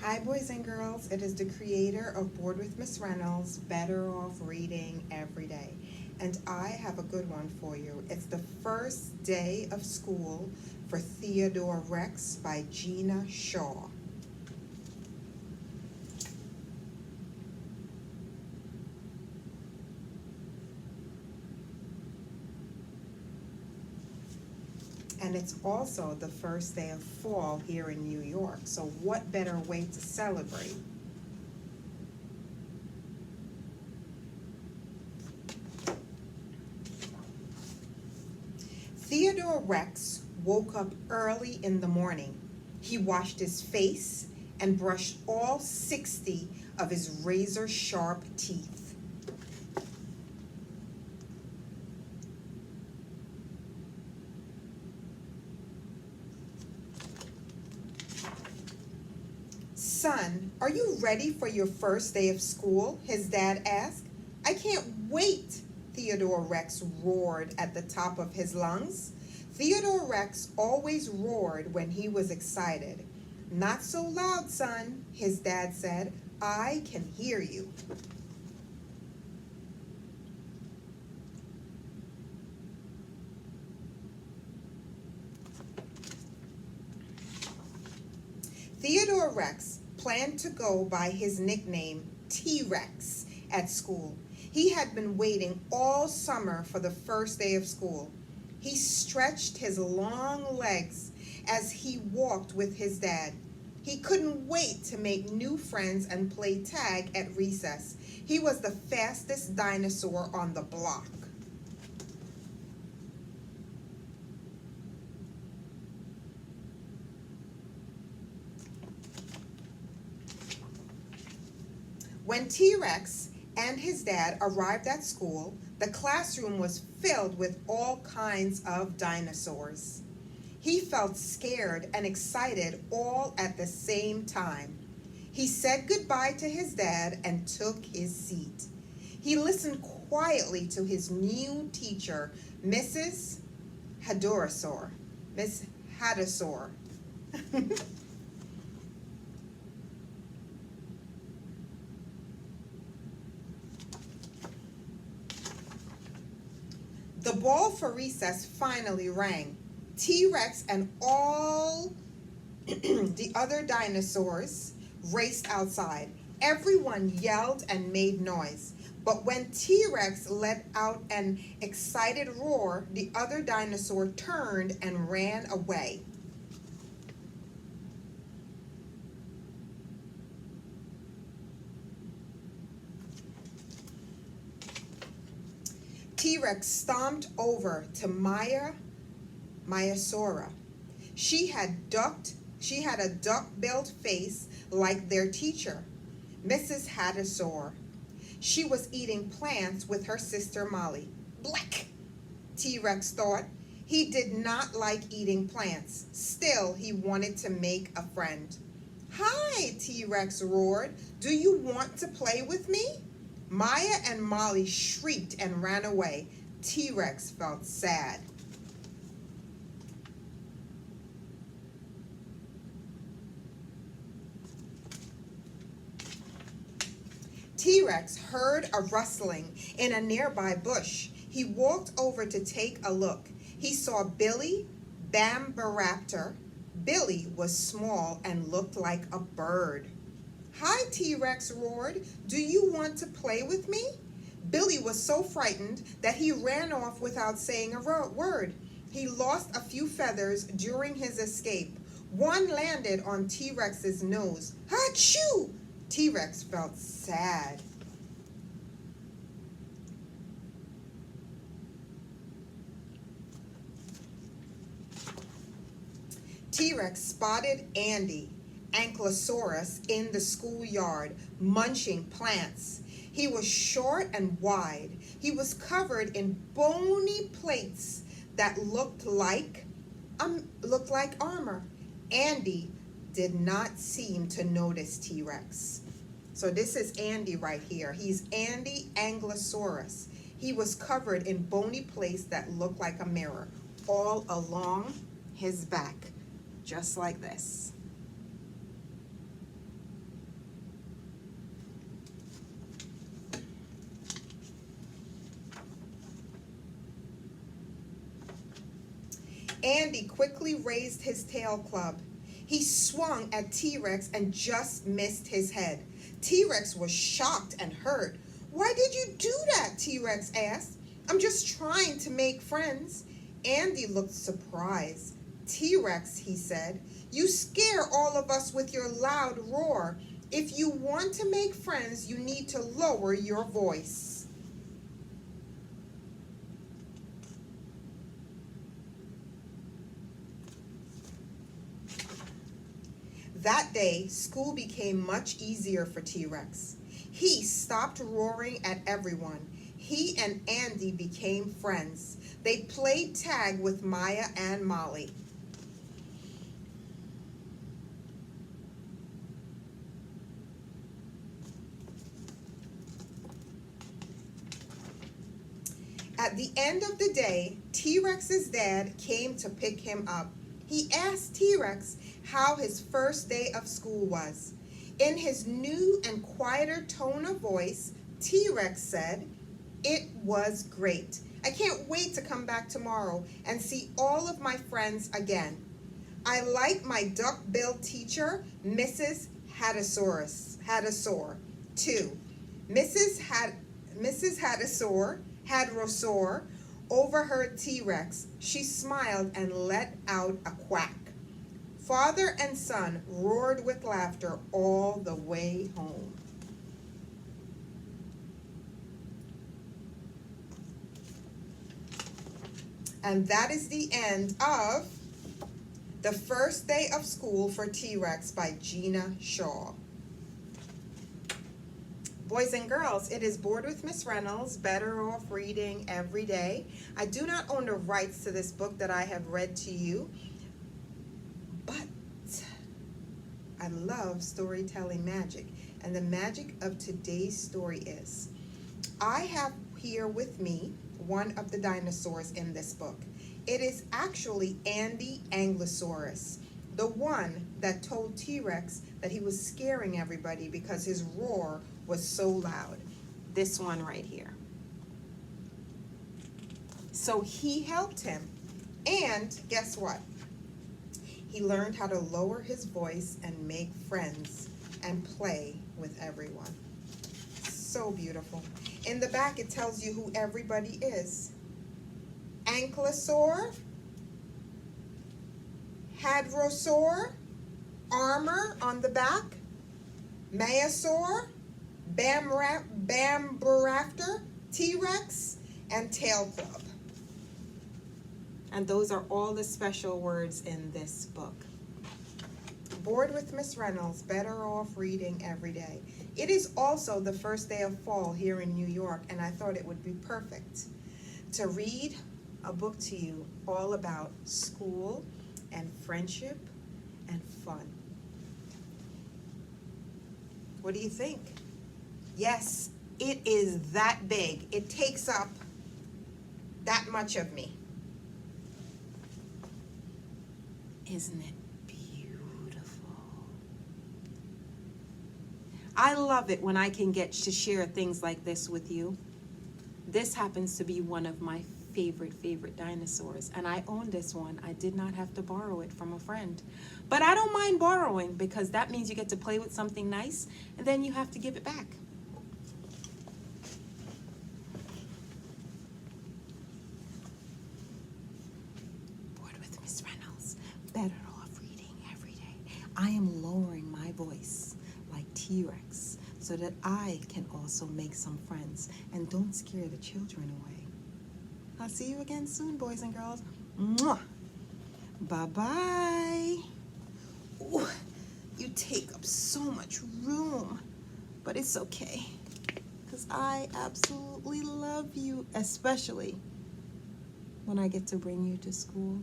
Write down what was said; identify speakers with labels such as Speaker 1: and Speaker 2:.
Speaker 1: Hi, boys and girls. It is the creator of Bored with Miss Reynolds, Better Off Reading Every Day. And I have a good one for you. It's the first day of school for Theodore Rex by Gina Shaw. And it's also the first day of fall here in New York. So what better way to celebrate? Theodore Rex woke up early in the morning. He washed his face and brushed all 60 of his razor-sharp teeth. Son, are you ready for your first day of school? His dad asked. I can't wait, Theodore Rex roared at the top of his lungs. Theodore Rex always roared when he was excited. Not so loud, son, his dad said. I can hear you. Theodore Rex planned to go by his nickname T-Rex at school. He had been waiting all summer for the first day of school. He stretched his long legs as he walked with his dad. He couldn't wait to make new friends and play tag at recess. He was the fastest dinosaur on the block. When T-Rex and his dad arrived at school, the classroom was filled with all kinds of dinosaurs. He felt scared and excited all at the same time. He said goodbye to his dad and took his seat. He listened quietly to his new teacher, Mrs. Hadorosaur. Miss Hadorosaur. The bell for recess finally rang. T-Rex and all the other dinosaurs raced outside. Everyone yelled and made noise. But when T-Rex let out an excited roar, the other dinosaur turned and ran away. T-Rex stomped over to Maiasaura. She had a duck-billed face like their teacher, Mrs. Hadorosaur. She was eating plants with her sister Molly. Bleck, T-Rex thought. He did not like eating plants. Still, he wanted to make a friend. Hi, T-Rex roared. Do you want to play with me? Maya and Molly shrieked and ran away. T-Rex felt sad. T-Rex heard a rustling in a nearby bush. He walked over to take a look. He saw Billy Bambaraptor. Billy was small and looked like a bird. Hi, T-Rex roared. Do you want to play with me? Billy was so frightened that he ran off without saying a word. He lost a few feathers during his escape. One landed on T-Rex's nose. Achoo! T-Rex felt sad. T-Rex spotted Andy Ankylosaurus in the schoolyard, munching plants. He was short and wide. He was covered in bony plates that looked like armor. Andy did not seem to notice T-Rex. So this is Andy right here. He's Andy Ankylosaurus. He was covered in bony plates that looked like a mirror, all along his back, just like this. Andy quickly raised his tail club. He swung at T-Rex and just missed his head. T-Rex was shocked and hurt. "Why did you do that?" T-Rex asked. "I'm just trying to make friends." Andy looked surprised. "T-Rex," he said, "you scare all of us with your loud roar. If you want to make friends, you need to lower your voice." That day, school became much easier for T-Rex. He stopped roaring at everyone. He and Andy became friends. They played tag with Maya and Molly. At the end of the day, T-Rex's dad came to pick him up. He asked T-Rex how his first day of school was. In his new and quieter tone of voice, T-Rex said, "It was great. I can't wait to come back tomorrow and see all of my friends again. I like my duck-billed teacher, Mrs. Hadrosaur, too." Mrs. Hadrosaur overheard T-Rex. She smiled and let out a quack. Father and son roared with laughter all the way home. And that is the end of The First Day of School for T-Rex by Gina Shaw. Boys and girls, it is Bored with Miss Reynolds, Better Off Reading Every Day. I do not own the rights to this book that I have read to you, but I love storytelling magic. And the magic of today's story is, I have here with me one of the dinosaurs in this book. It is actually Andy Ankylosaurus, the one that told T-Rex that he was scaring everybody because his roar was so loud. This one right here. So he helped him, and guess what? He learned how to lower his voice and make friends and play with everyone. So beautiful. In the back it tells you who everybody is. Ankylosaur, Hadrosaur, armor on the back, Maiasaur, Bamburaptor, T-Rex, and Tail Club. And those are all the special words in this book. Bored with Miss Reynolds, Better Off Reading Every Day. It is also the first day of fall here in New York, and I thought it would be perfect to read a book to you all about school and friendship and fun. What do you think? Yes, it is that big. It takes up that much of me. Isn't it beautiful? I love it when I can get to share things like this with you. This happens to be one of my favorite dinosaurs, and I own this one. I did not have to borrow it from a friend, but I don't mind borrowing because that means you get to play with something nice and then you have to give it back. Bored with Miss Reynolds, Better Off Reading Every Day. I am lowering my voice like T-Rex so that I can also make some friends and don't scare the children away. I'll see you again soon, boys and girls. Mwah. Bye-bye. Ooh, you take up so much room, but it's okay, because I absolutely love you, especially when I get to bring you to school.